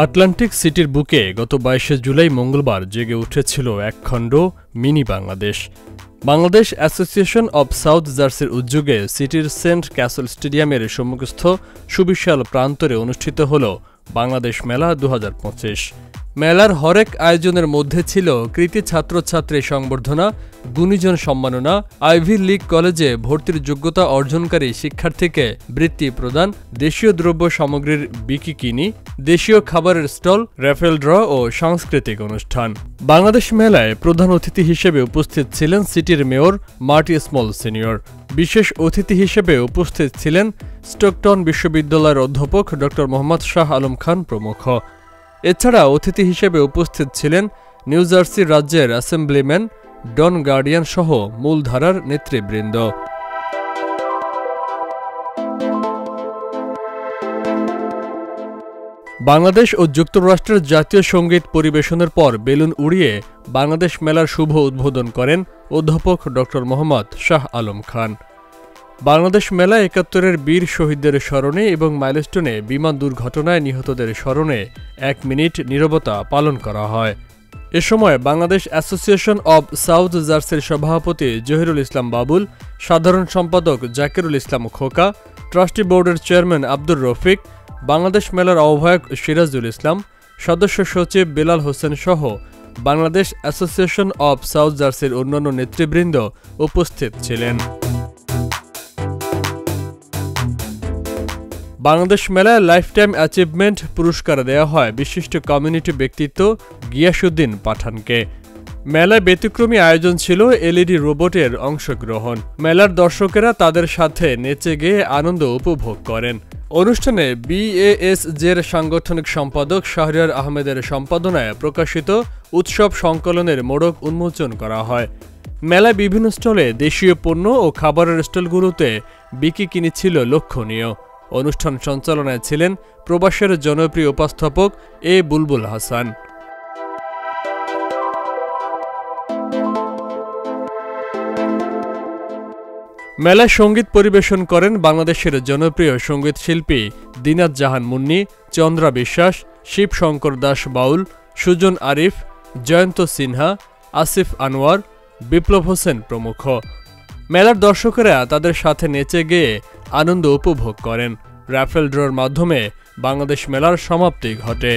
Atlantic সিটির বুকে গত ২২শে জুলাই মঙ্গলবার জেগে উঠেছিল একখণ্ড mini Bangladesh. Bangladesh association of south জার্সির উদ্যোগে সিটির সেন্ট ক্যাসল স্টেডিয়ামের সম্মুখস্থ সুবিশাল প্রান্তরে অনুষ্ঠিত হল বাংলাদেশ মেলা ২০২৫। মেলার হরেক আয়োজনের মধ্যে ছিল কৃতি ছাত্রছাত্রী সংবর্ধনা, গুণীজন সম্মাননা, আইভি লীগ কলেজে ভর্তির যোগ্যতা অর্জনকারী শিক্ষার্থীকে বৃত্তি প্রদান, দেশীয় দ্রব্য সামগ্রীর বিকিকিনি, দেশীয় খাবারের স্টল, র্যাফেল ড্র ও সাংস্কৃতিক অনুষ্ঠান। বাংলাদেশ মেলায় প্রধান অতিথি হিসেবে উপস্থিত ছিলেন সিটির মেয়র মার্টি স্মল সিনিয়র। বিশেষ অতিথি হিসেবে উপস্থিত ছিলেন স্টকটন বিশ্ববিদ্যালয়ের অধ্যাপক ড. মোহাম্মদ শাহ আলম খান প্রমুখ। এছাড়া অতিথি হিসেবে উপস্থিত ছিলেন নিউ জার্সি রাজ্যের অ্যাসেম্বলিম্যান ডন গার্ডিয়ান সহ মূলধারার নেতৃবৃন্দ। বাংলাদেশ ও যুক্তরাষ্ট্রের জাতীয় সঙ্গীত পরিবেশনের পর বেলুন উড়িয়ে বাংলাদেশ মেলার শুভ উদ্বোধন করেন অধ্যাপক ড. মোহাম্মদ শাহ আলম খান। বাংলাদেশ মেলা ৭১-এর বীর শহীদদের স্মরণে এবং মাইলস্টোনে বিমান দুর্ঘটনায় নিহতদের স্মরণে ১ মিনিট নীরবতা পালন করা হয়। এ সময় বাংলাদেশ অ্যাসোসিয়েশন অব সাউথ জার্সির সভাপতি জহিরুল ইসলাম বাবুল, সাধারণ সম্পাদক জাকিরুল ইসলাম খোকা, ট্রাস্টি বোর্ডের চেয়ারম্যান আব্দুর রফিক, বাংলাদেশ মেলার আহ্বায়ক সিরাজুল ইসলাম, সদস্য সচিব বেলাল হোসেন সহ বাংলাদেশ অ্যাসোসিয়েশন অব সাউথ জার্সির অন্যান্য নেতৃবৃন্দ উপস্থিত ছিলেন। বাংলাদেশ মেলায় লাইফটাইম অ্যাচিভমেন্ট পুরস্কার দেওয়া হয় বিশিষ্ট কমিউনিটি ব্যক্তিত্ব গিয়াসউদ্দিন পাঠানকে। মেলায় ব্যতিক্রমী আয়োজন ছিল এলইডি রোবটের অংশগ্রহণ। মেলার দর্শকেরা তাদের সাথে নেচে গেয়ে আনন্দ উপভোগ করেন। অনুষ্ঠানে বিএএসজের সাংগঠনিক সম্পাদক শাহরিয়ার আহমেদের সম্পাদনায় প্রকাশিত উৎসব সংকলনের মোড়ক উন্মোচন করা হয়। মেলায় বিভিন্ন স্টলে দেশীয় পণ্য ও খাবারের স্টলগুলোতে বিকিকিনি ছিল লক্ষণীয়। অনুষ্ঠান সঞ্চালনায় ছিলেন প্রবাসের জনপ্রিয় উপস্থাপক এ বুলবুল হাসান। মেলায় সঙ্গীত পরিবেশন করেন বাংলাদেশের জনপ্রিয় সঙ্গীত শিল্পী দিনাত জাহান মুন্নি, চন্দ্রা বিশ্বাস, শিব শঙ্কর দাস বাউল, সুজন আরিফ, জয়ন্ত সিনহা, আসিফ আনোয়ার, বিপ্লব হোসেন প্রমুখ। মেলার দর্শকেরা তাদের সাথে নেচে গেয়ে আনন্দ উপভোগ করেন। র্যাফেল ড্রর মাধ্যমে বাংলাদেশ মেলার সমাপ্তি ঘটে।